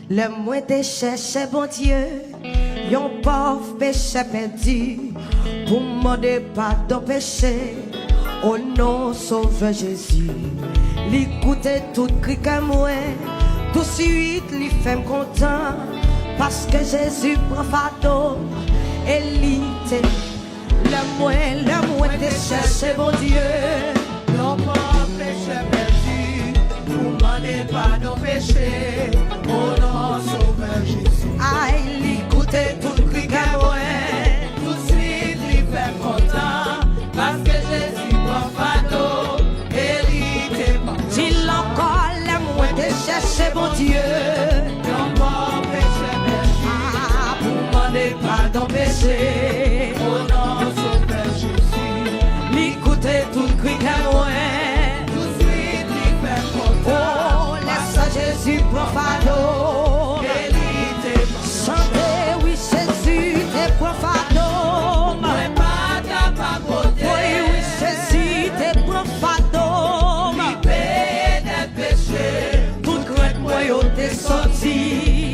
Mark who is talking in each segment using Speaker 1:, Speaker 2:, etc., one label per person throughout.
Speaker 1: Le moins te chercher, bon Dieu, yon pauvre péché perdu, pour demander pardon péché, au nom sauveur Jésus. L'écoute tout cri que moi, tout de suite lui fait content, parce que Jésus prend fardeau, et l'ité, le moins te chercher, bon Dieu,
Speaker 2: Yon pauvre péché perdu, pour demander pardon péché, au nom sauveur Jésus.
Speaker 1: aïe, l'écoute tout cri que moi,
Speaker 2: Tout de suite, il fait content, parce que Jésus prend fardeau, et il te pardonne.
Speaker 1: dis encore, le moins te chercher, bon Dieu.
Speaker 2: Yon pauvre péché perdu,
Speaker 1: Ah,
Speaker 2: pour demander pardon péché, au nom sauveur Jésus.
Speaker 1: l'écoutez tout cri que moi.
Speaker 2: Tout de suite, il fait content,
Speaker 1: Oh, laisse Jésus prend fardeau.
Speaker 2: et il te pardonne.
Speaker 1: Chantez, oui, Jésus, t'es prend fardeau.
Speaker 2: Moi, pas capable de
Speaker 1: Oui, oui, Jésus, t'es prend fardeau.
Speaker 2: payer des péchés.
Speaker 1: Tout crainte, moi, yo, t'es sorti.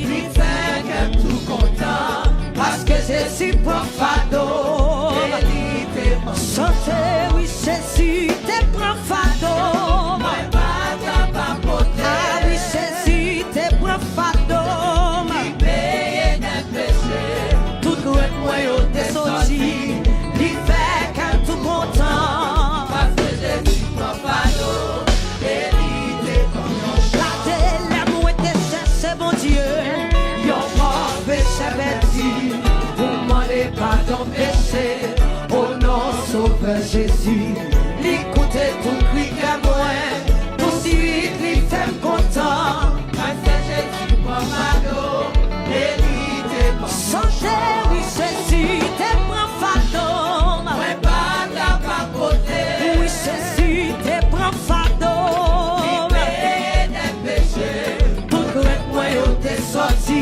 Speaker 2: Il fait que tout content,
Speaker 1: Parce que Jésus prend fardeau.
Speaker 2: et il te pardonne.
Speaker 1: Chantez, oui, Jésus, t'es prend fardeau.
Speaker 2: Moi, pas capable
Speaker 1: Ah
Speaker 2: de
Speaker 1: oui, Jésus, t'es prend fardeau.
Speaker 2: payer des péchés.
Speaker 1: Tout crainte, moi, yo, t'es sorti. Il fait qu'un tout content.
Speaker 2: Parce que Jésus prend fardeau, et il te pardonne.
Speaker 1: Gardez l'amour et tes chercher, bon Dieu. Yon mort péché perdu. Vous demandez pardon péché. Au nom sauveur Jésus. L'écoutez tout cri que moi. Tout de suite, il fait content.
Speaker 2: Parce que Jésus prend fardeau, et il te pardonne.
Speaker 1: Chantez, oui, Jésus, t'es prend fardeau.
Speaker 2: Moi, pas capable de
Speaker 1: Oui, Jésus, t'es prend fardeau.
Speaker 2: payer des péchés.
Speaker 1: Tout crainte, moi, yo, t'es sorti.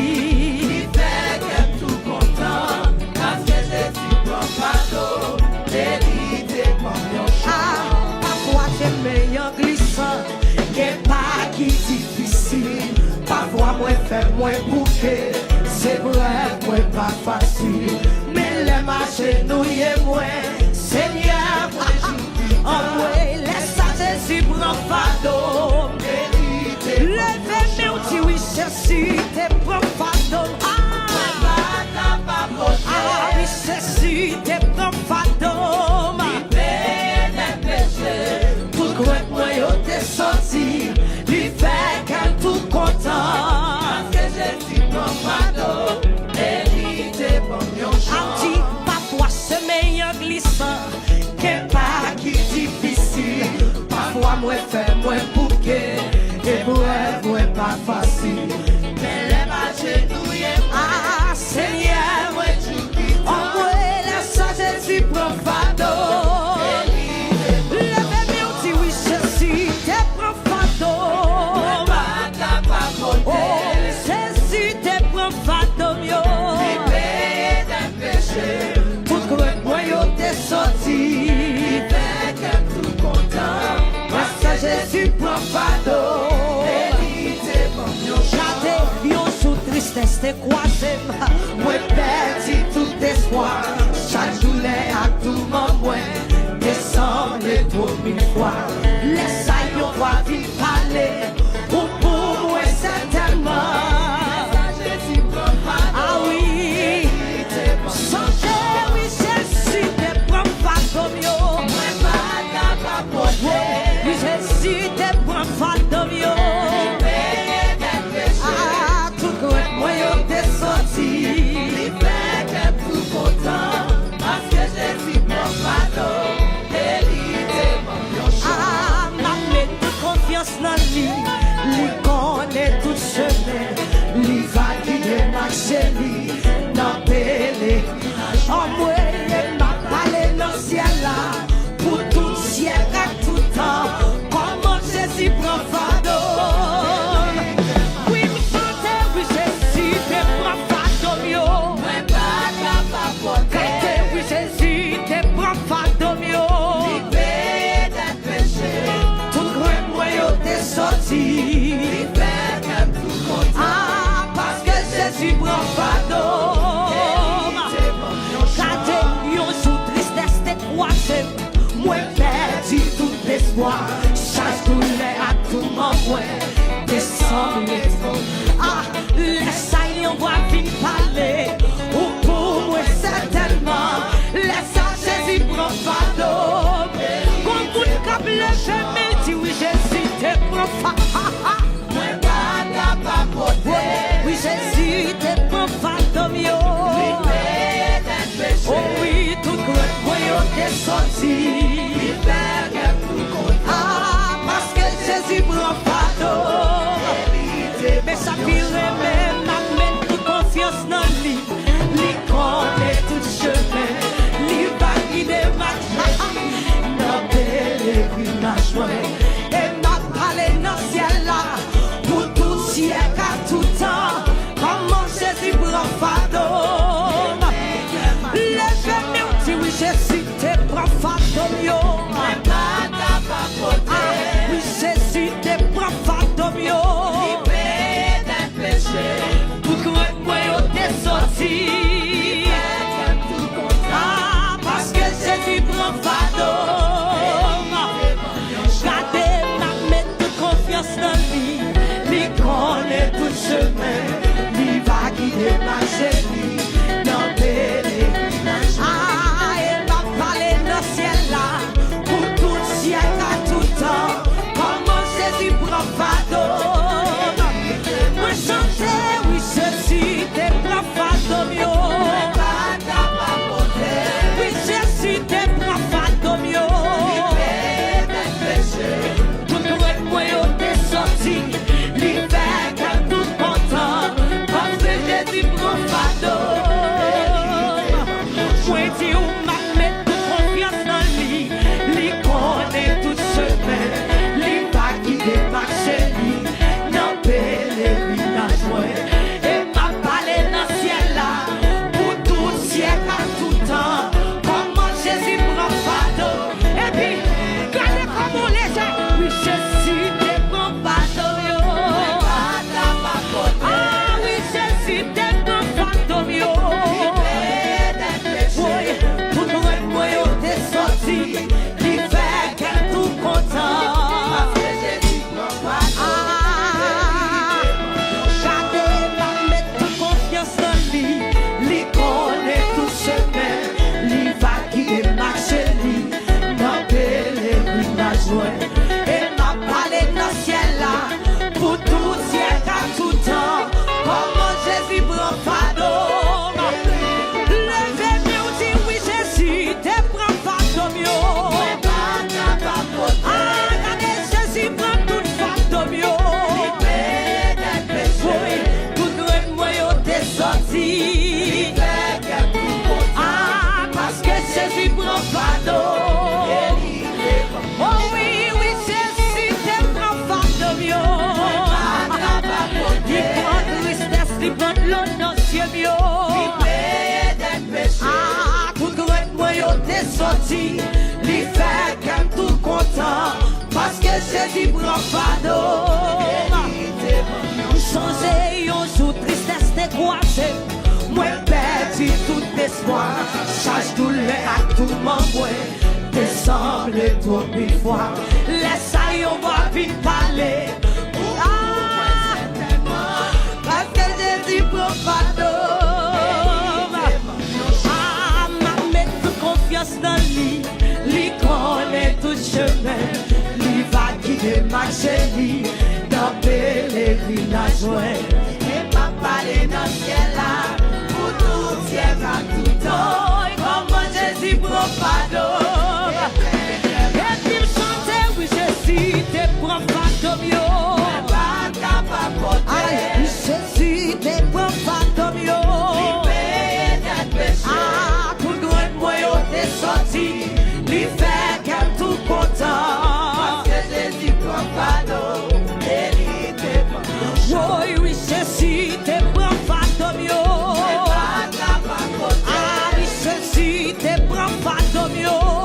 Speaker 2: Il fait que tout content, parce que Jésus prend fardeau, et il te pardonne.
Speaker 1: Ah, parfois c'est meilleur glissant, que pas qui difficile. Parfois moi fait moins bouquet, c'est vrai, moi pas facile. Mais les marchés nous y est moins, Seigneur, moi j'oublie. Oh ouais, laisse ça Jésus prend fardeau. Levez-moi au dit oui, Jésus, t'es prend fardeau. Ah, oui, Jésus, t'es prend fardeau. Tout crainte, moi, yo, t'es sorti. Lui fait qu'un tout content. Anti, parfois c'est meilleur glissant, que pas qui difficile. Parfois, moi, fait moins bouquet, et moi, pas facile. Ah, Seigneur, moi, oh, moi, laisse Jésus prend fardeau. Levez-moi, on dit oui, Jésus, t'es prend fardeau. Oh, Jésus, t'es prend fardeau, yo. Tout crainte, moi, yo, t'es sorti. Parce que Jésus prend fardeau. Chantez, yo, sous tristesse, t'es croisé. Moi, perdu tout espoir. Chaque journée, à tout moment, descendre trop mille fois. Laisse ça, yo, voir vite parler. Pour moi, certainement. Ah oui, chantez, oui, Jésus, t'es prend fardeau, yo. Oui, Jésus, t'es prend fardeau, yo. Ah, tout correct, moi, yo, t'es sorti. Ah, laisse aller, on va vite parler. Ou pour moi, certainement. Laisse à Jésus prendre fardeau. Quand vous ne câble, je me dis, oui, Jésus, t'es profane. Oui, Jésus, t'es profane, mieux. Oh oui, tout grand moyen t'es sorti. Ah, parce que Jésus prend fardeau. Mais ça pire même, m'amène toute confiance dans lui. Lui connaît tout chemin. Lui va guider ma vie. Dans pèlerinage, et m'a parlé dans le ciel là. Pour tout siècle, à tout temps. Comment Jésus prend fardeau. Oui, Jésus, t'es profane, mieux. Oui, Jésus, t'es profane, mieux. Pour que moi, t'es sorti. Ah, parce que Jésus prend fardeau. Gardez ma mettre de confiance dans lui. Lui connaît tout chemin. Lui va guider ma chérie. Dans pèlerinage. Ciel là, pour tout ciel à tout temps, comment Jésus prend fardeau. Moi chanter, oui Jésus, t'es prend fardeau mieux. Oui Jésus, t'es prend fardeau mieux. Tout le monde t'es sorti, l'hiver quand tout content, parce que Jésus prend fardeau. Moi dis li fait qu'elle tout content parce que Jésus prend fardeau. Changer un jour tristesse te croisé, moi perdu tout espoir, charge douleur à tout moment, descendre trop une fois, laisse ça on va vite parler. Parce que Jésus prend fardeau. Dans lui, lui connaît tout chemin, lui va guider ma chérie dans pèlerinage. Et m'a parlé dans le ciel là, pour tout ciel à tout temps, comment Jésus prend fardeau. Et puis chanter, oui Jésus, t'es prend fardeau mieux. Aïe, Jésus, t'es prend fardeau mieux. Ah, pour grand moyen t'es sorti, lui fait qu'elle tout content. Parce que Jésus prend fardeau, et t'es prend. Oui, oui, Jésus, t'es prend fardeau mieux. Ah, oui, Jésus, t'es prend fardeau mieux.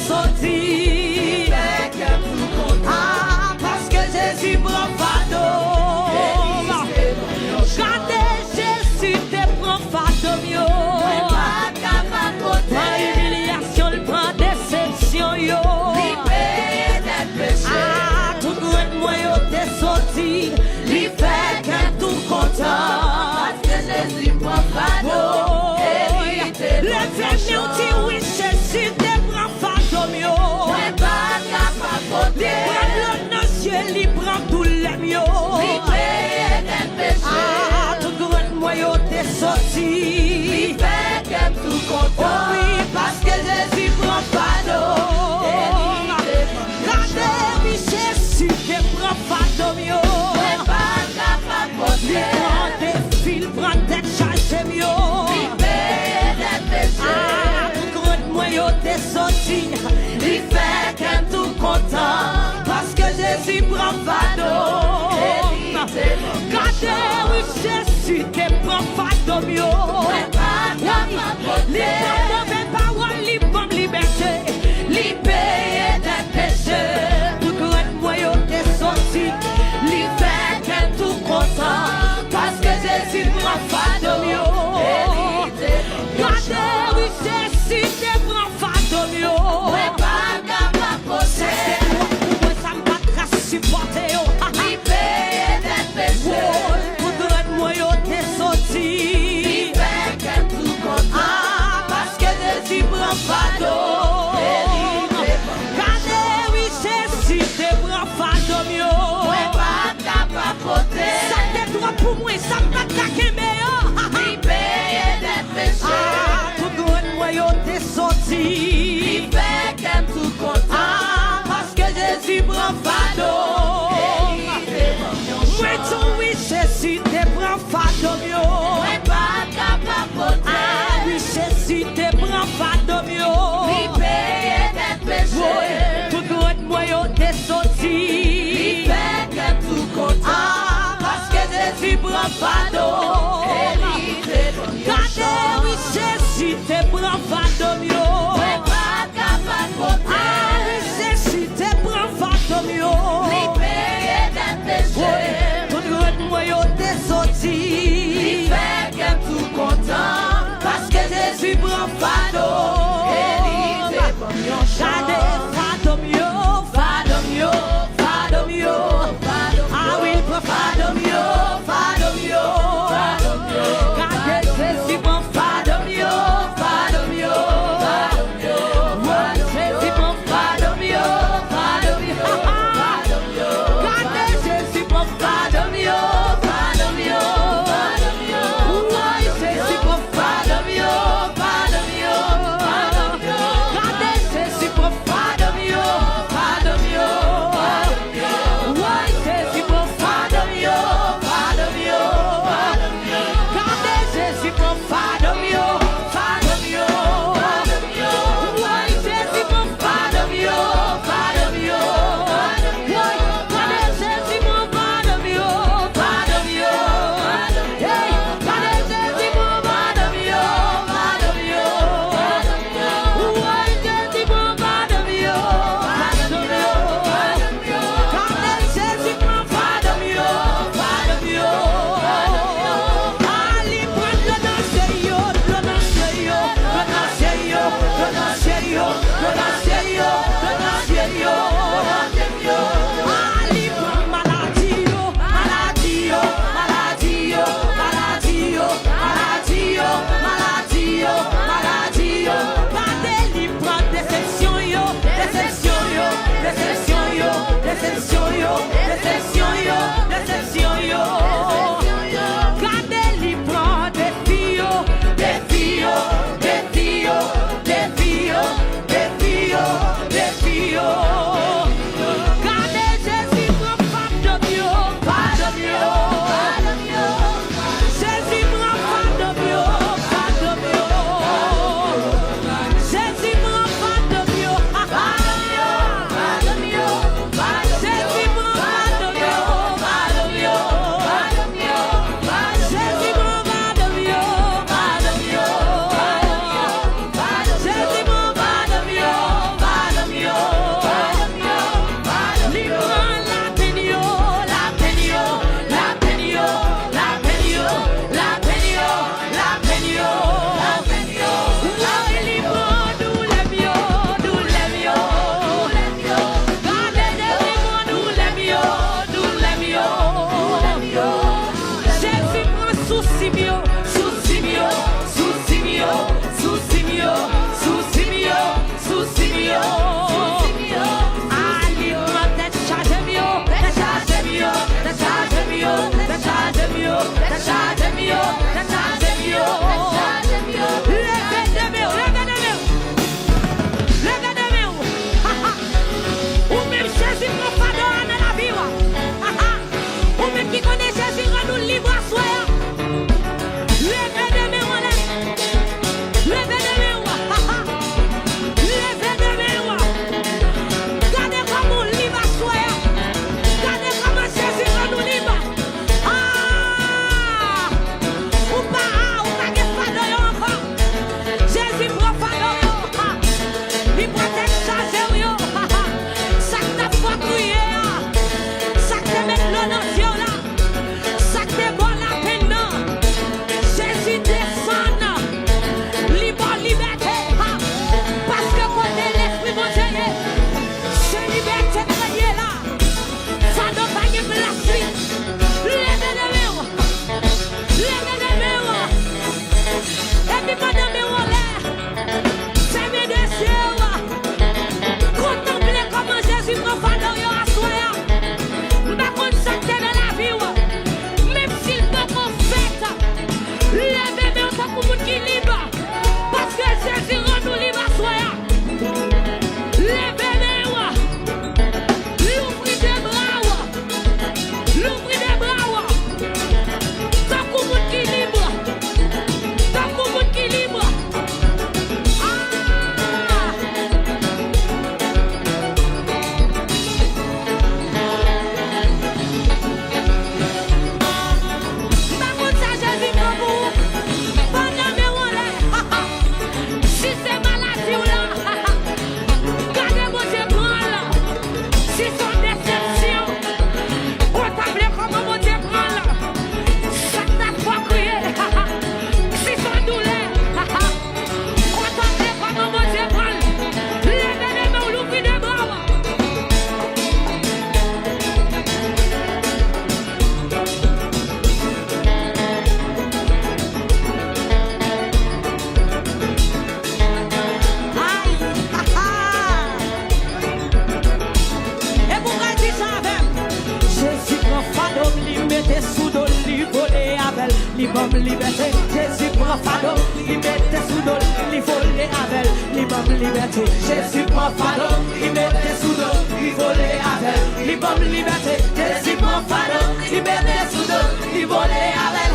Speaker 1: sorti. Ah, parce que Jésus prend fardeau. Regardez, Jésus te prend fardeau mieux. Prends humiliation, il prend déception yo. Ah, tout grand moyen t'es sorti. Il fait que tout content.
Speaker 2: Parce que Jésus prend fardeau.
Speaker 1: Levez-moi, on dit oui, Jésus te prend fardeau mieux. Il prend nos yeux, il prend tous les mieux. Ah, tout grand moyen t'es sorti. Oh oui, parce que Jésus prend fardeau. Regardez, oui, Jésus te prend fardeau mieux. Il prend des fils, prend des charges mieux. Ah, tout grand moyen t'es sorti. Il fait que tout content. Parce que Jésus prend fardeau. Regardez, oui, Jésus te prend fardeau mieux. Les mauvaises paroles, les bonnes libertés, les payer des péchés. Tout grand moyen t'es sorti, les fait que tout content. Parce que Jésus prend fardeau mieux. Regardez, oui, Jésus te prend fardeau mieux. C'est moi, ça me battra supporter. Tout grand moyen t'es sorti. Ah, parce que Jésus prend fardeau. Regardez, oui, Jésus te prend fardeau mieux. Ça te droit pour moi, ça me attaque meilleur. Ah, tout grand moyen t'es sorti. Ah, parce que Jésus prend fardeau. Moi, tout oui, Jésus te prend fardeau mieux. Ah, oui, Jésus te prend fardeau mieux. Tout grand moyen t'es sorti. Ah, parce que Jésus prend fardeau. Regardez, oui, Jésus te prend fardeau mieux. Ah, oui, Jésus te prend fardeau mieux. Tout grand moyen t'es sorti. Parce que Jésus prend fardeau. Regardez, fardeau mieux, fardeau mieux, fardeau mieux. Ah oui, il prend fardeau mieux, fardeau mieux. Regardez, Jésus prend fardeau mieux, fardeau mieux. Ouais, Jésus prend fardeau mieux, fardeau mieux. Regardez, Jésus prend fardeau mieux, fardeau mieux. Ouais, Jésus prend fardeau mieux, fardeau mieux. Libam liberté, Jésus prend fardeau, il mettait sous dos, il volait avec. Libam liberté, Jésus prend fardeau, il mettait sous dos, il volait avec. Libam liberté, Jésus prend fardeau, il mettait sous dos, il volait avec.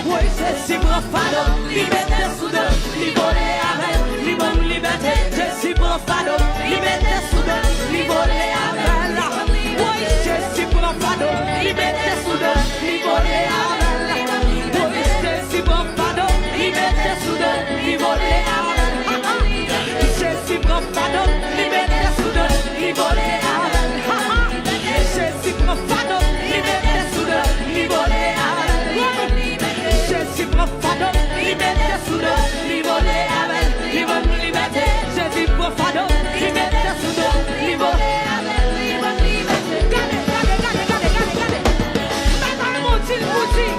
Speaker 1: Oui, Jésus prend fardeau, il mettait sous dos, il volait avec. Libam liberté, Jésus prend fardeau, il mettait sous dos, il volait avec. Oui, Jésus prend fardeau, il mettait sous dos, il volait avec. Jésus prend fardeau, liberté soudain, il volait avec. Jésus prend fardeau, liberté soudain, il volait avec. Jésus prend fardeau, liberté soudain, il volait avec. Liberté, Jésus prend fardeau, liberté soudain, il volait avec. Regardez. Dans le mot-il, dans le mot-il.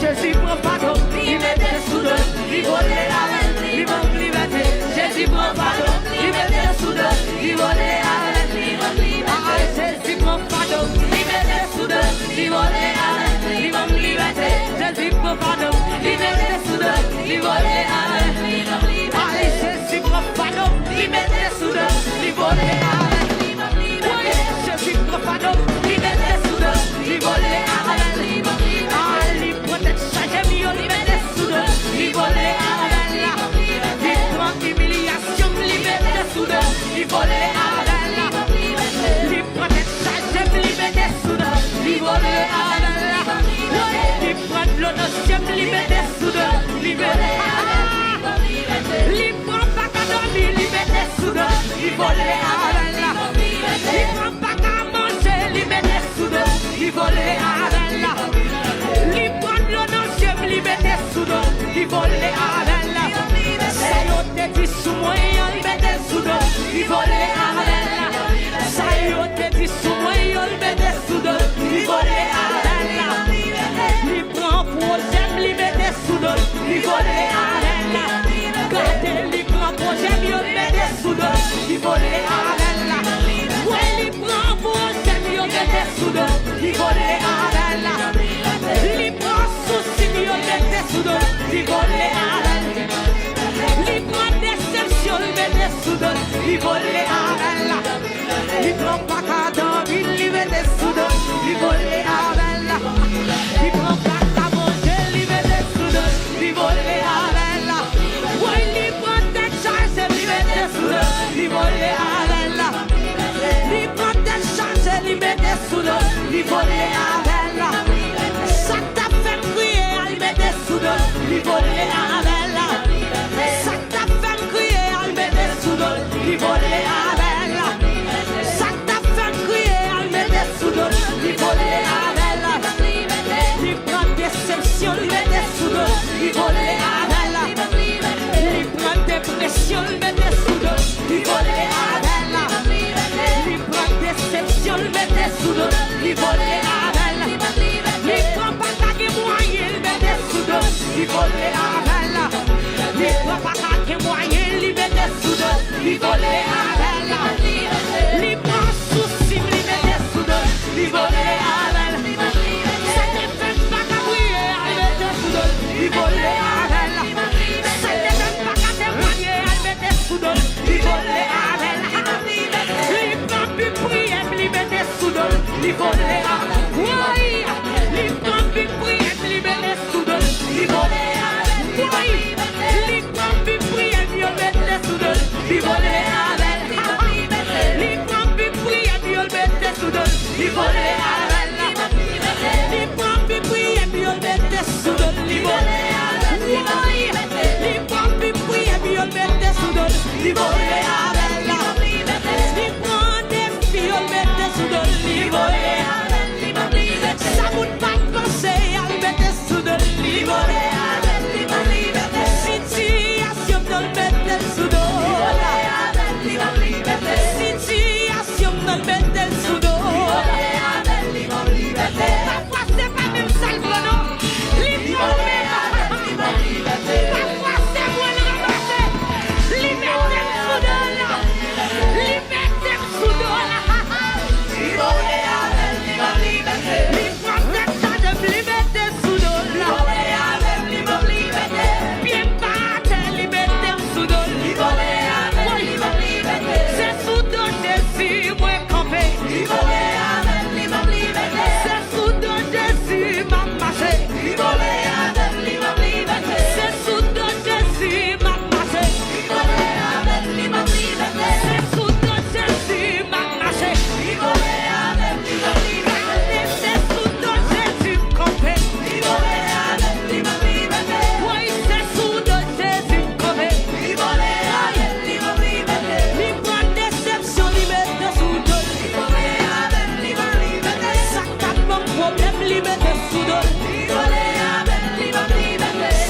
Speaker 1: Jésus prend pardon, il mettait sous l'eau, il volait avec, il manque liberté. Jésus prend pardon, il mettait sous l'eau, il volait avec, il manque liberté. Jésus prend pardon, il mettait sous l'eau, il volait avec, il manque liberté. Jésus prend pardon, il mettait sous l'eau, il volait avec, il manque liberté. Jésus prend pardon, il mettait sous l'eau, il volait avec, il manque liberté. Jésus prend pardon, il mettait sous l'eau, il volait avec, il manque liberté. Il volait avec la, il prend humiliation, liberté soudain, il volait avec la, il prend charge, liberté soudain, il volait avec la, il prend l'honneur, liberté soudain, il volait avec la, il prend pas qu'à dormir, liberté soudain, il volait avec la, il prend pas qu'à manger, liberté soudain, il volait avec la, il prend l'honneur, liberté soudain, il volait avec la, ça y est dit sous moi, liberté soudain, il volait avec la, ça y est dit sous moi, liberté soudain, il volait avec la, il prend projet, liberté soudain, il volait avec la, gardez, il prend projet, liberté soudain, il volait avec la, ouais, il prend projet, liberté soudain, il volait avec la, il prend souci, liberté soudain, il volait avec la, il prend déception, liberté soudain, il volait avec la, il prend pas qu'à dormir, liberté soudain, il volait avec la, il prend pas qu'à manger, liberté soudain, il volait avec la, ouais, il prend des charges, liberté soudain, il volait avec la, il prend des charges, liberté soudain, il volait avec la, ça t'a fait crier, liberté soudain, il volait avec la, ça t'a fait crier, liberté soudain, il volait avec la, ça t'a fait crier, liberté soudain, il volait avec la, il prend déception, liberté soudain, il volait avec la, il prend dépression, liberté soudain, il volait avec la, il prend déception, liberté soudain, il volait avec la, il prend pas qu'à moyen, liberté soudain, il volait avec la, il prend pas qu'à moyen, liberté soudain, il volait avec la, il prend souci, liberté soudain, il volait avec la, ça ne fait pas qu'à briller, liberté soudain, il volait avec la, ça ne fait pas qu'à témoigner, liberté soudain, il volait avec la, il prend plus prier, liberté soudain, il volait avec la, il prend plus prier, liberté soudain, il volait avec la, il prend plus prier, liberté soudain, il volait avec la, il prend plus prier, liberté soudain, il volait avec la. liberté sous dos.
Speaker 2: Libéré avec liberté.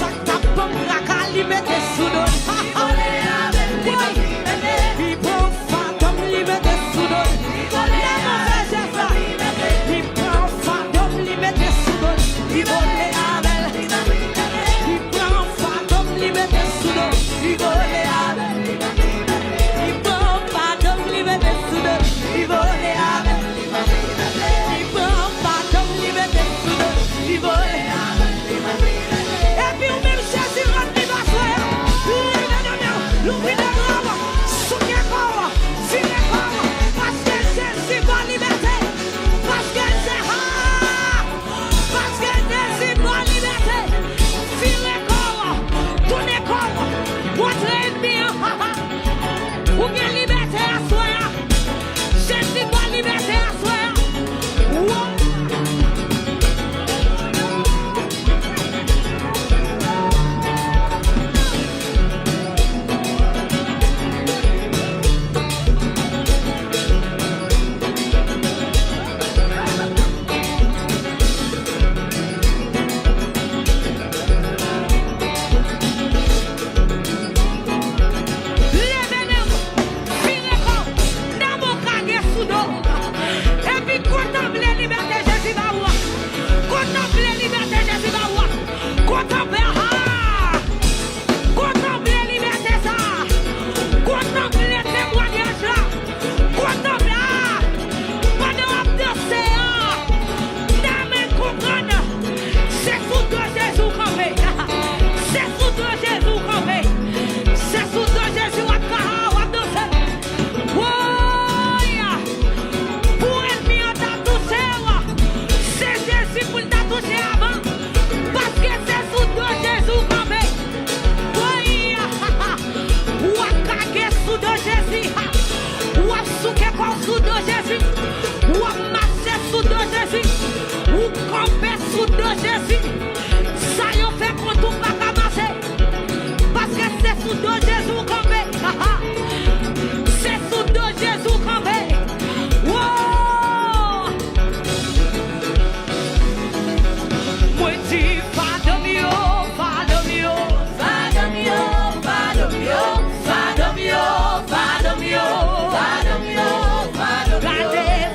Speaker 1: Ça tape comme la liberté sous dos.
Speaker 2: Libéré avec liberté.
Speaker 1: Il prend fantôme liberté sous dos.
Speaker 2: Libéré avec liberté.
Speaker 1: Il prend fantôme liberté sous dos.
Speaker 2: Libéré avec liberté.
Speaker 1: Il prend fantôme liberté sous dos.
Speaker 2: Libéré avec liberté.
Speaker 1: Il prend fantôme liberté sous dos.
Speaker 2: Libéré avec liberté.
Speaker 1: Il prend fantôme liberté sous dos.
Speaker 2: Libéré avec liberté.
Speaker 1: Et puis on même cherche notre libre soir. L'oubli de l'homme, souviens quoi, filet quoi, parce que Jésus va liberté, parce que c'est parce que Jésus va liberté, filet quoi, tournez quoi, votre ennemi, ou bien liberté à soi, Jésus va liberté à soi.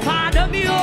Speaker 2: Fado mio,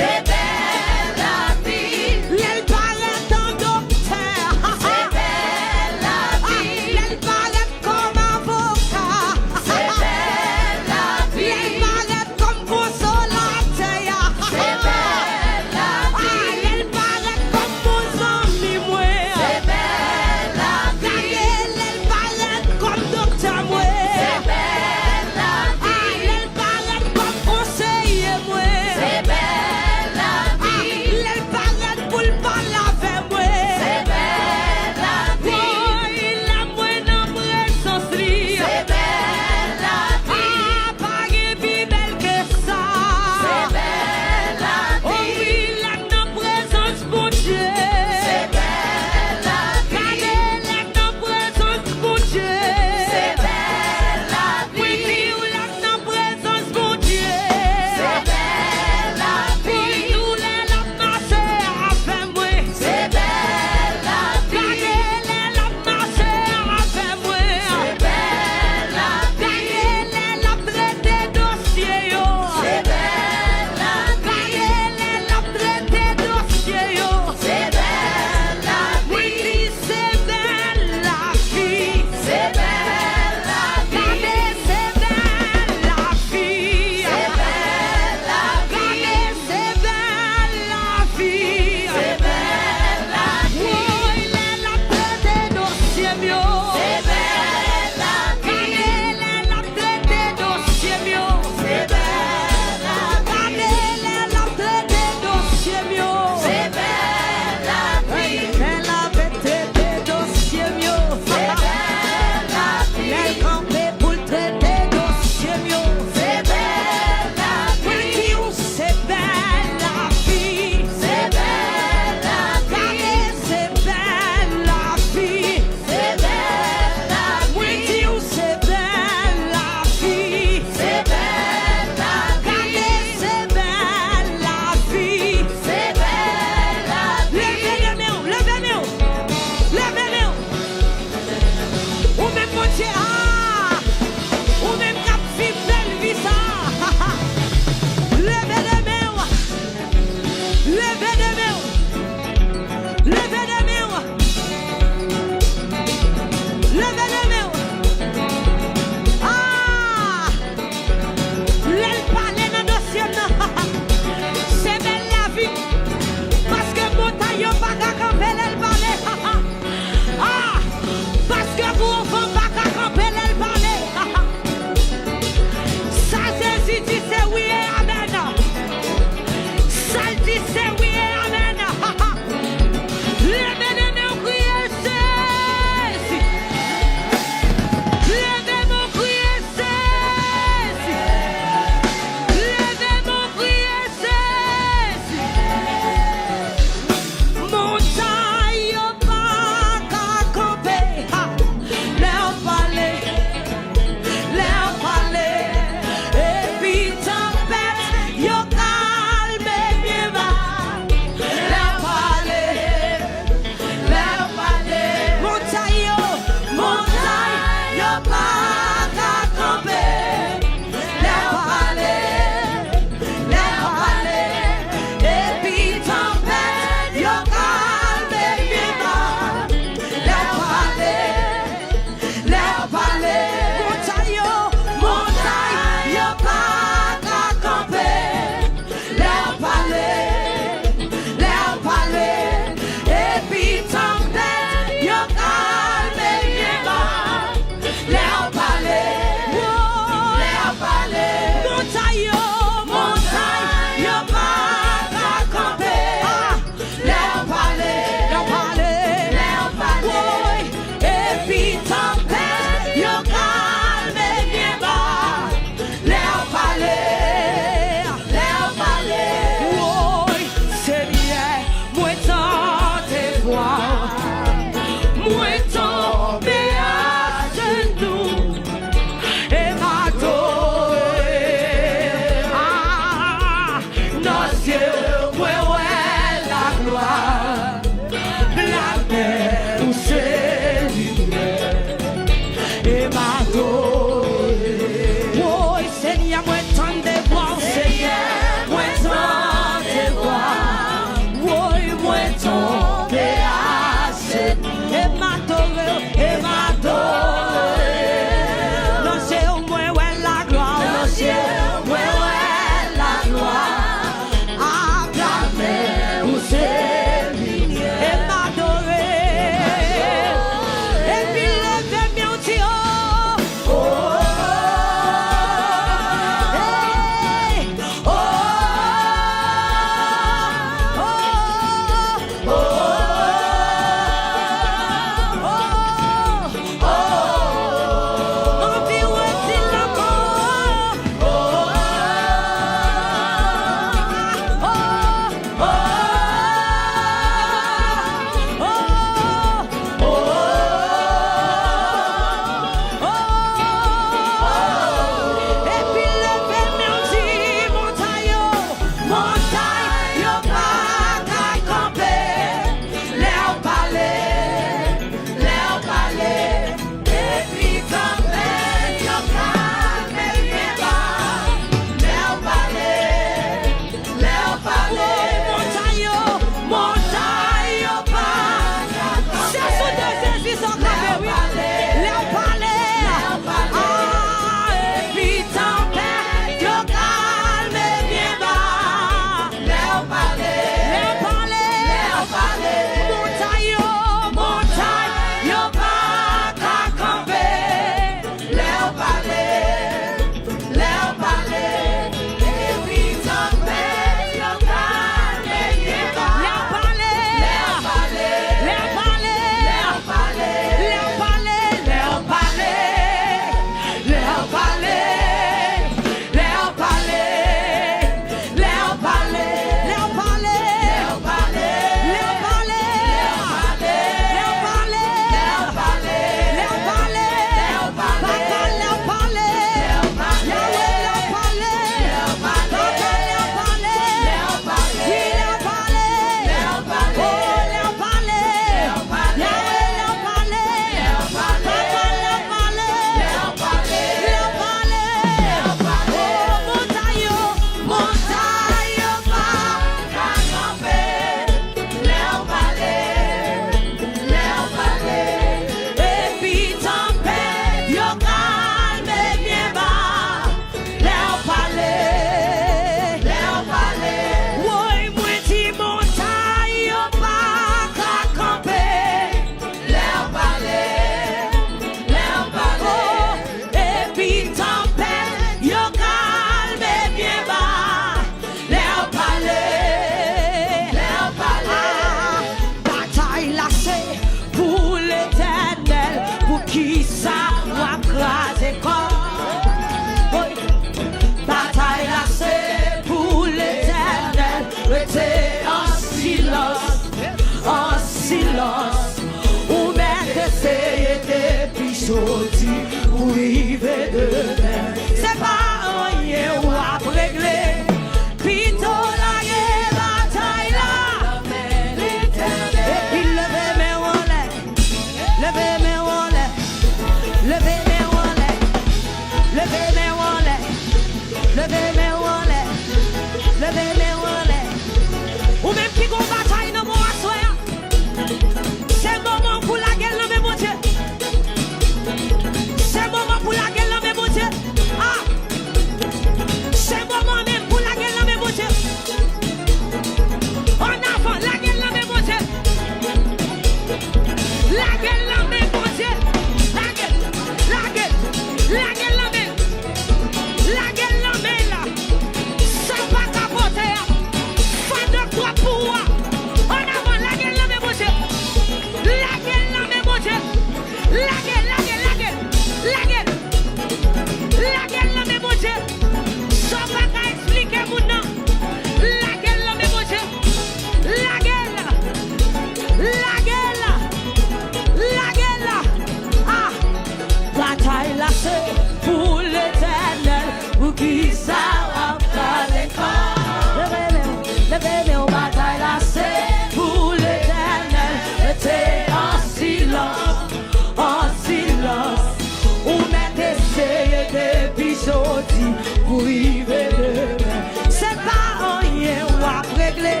Speaker 1: depuis jodi pour river demain. C'est pas rien ou à régler,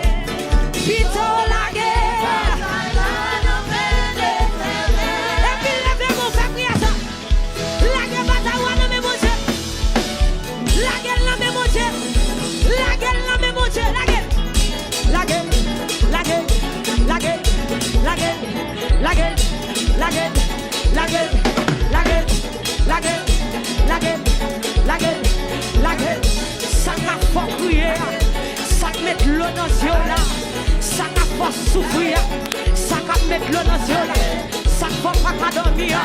Speaker 1: plutôt la guerre. Et puis levez-moi, faites prier ça. La guerre bataille, non mais mon Dieu. La guerre, non mais mon Dieu. La guerre, non mais mon Dieu. La guerre. La guerre, la guerre, la guerre, la guerre, la guerre, la guerre, la guerre, la guerre, la guerre, la guerre, la guerre, la guerre. Ça qu'a fait crier, ça met l'eau dans ce là, ça qu'a fait souffrir, ça qu'a mettre l'eau dans ce là, ça fait pas qu'à dormir,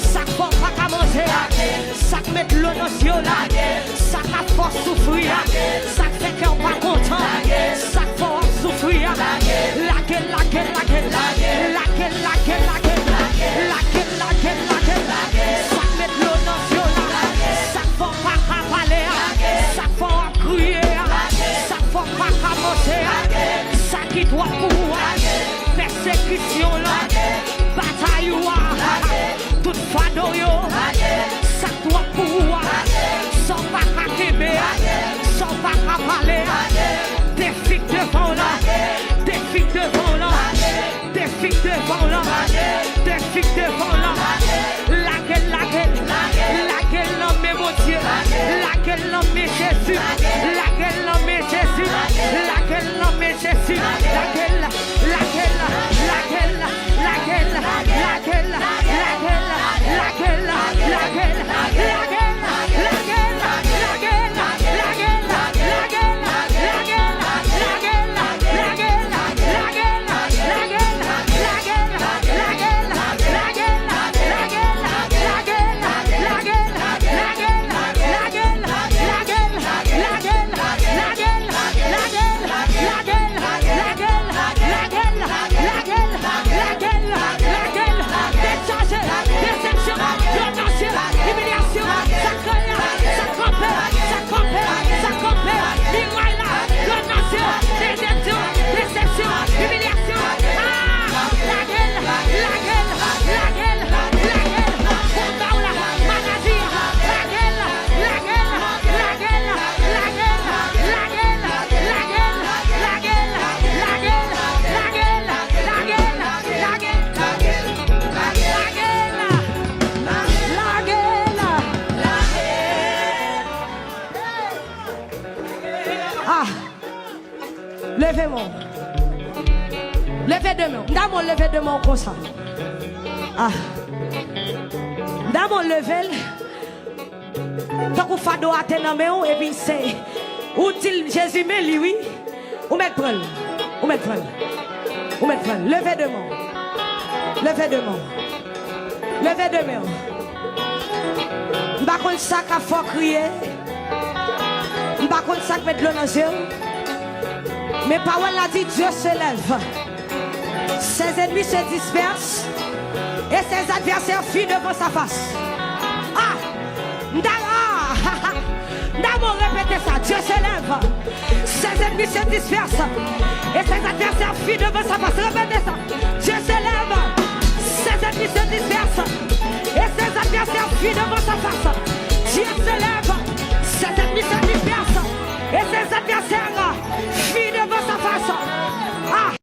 Speaker 1: ça fait pas qu'à manger, ça met l'eau dans ce là, ça qu'a fait souffrir, ça fait qu'on pas content, ça fait souffrir, la guerre, la guerre, la guerre, la guerre, la guerre, la guerre, la guerre, la guerre, la guerre, la guerre, la guerre, ça met l'eau dans ce là, ça fait pas qu'à parler, ça fait crier, ça fait pas qu'à manger, ça qui doit pouvoir, persécution là, bataille ouah, toute fado yo, ça doit pouvoir, sans pas qu'à québer, sans pas qu'à parler, des filles devant là, des filles devant là, des filles devant là, des filles devant là, laquelle, l'homme est mon Dieu, laquelle l'homme est Jésus, laquelle l'homme est Jésus, laquelle l'homme est Jésus, laquelle, levez-moi. Levez de main. Dans mon lever de main comme ça. Ah. Dans mon lever. Tant qu'on fait doigt dans main et puis c'est utile Jésus mais lui. Ou mettre prendre. Ou mettre prendre. Ou mettre prendre. Levez de main. Levez de main. Levez de main. Par contre ça qu'a faut crier. Par contre ça mettre l'eau dans les yeux. Mais parole a dit Dieu se lève. Ses ennemis se dispersent et ses adversaires fuient devant sa face. Ah! D'abord répétez ça. Dieu se lève. Ses ennemis se dispersent et ses adversaires fuient devant sa face. Répétez ça.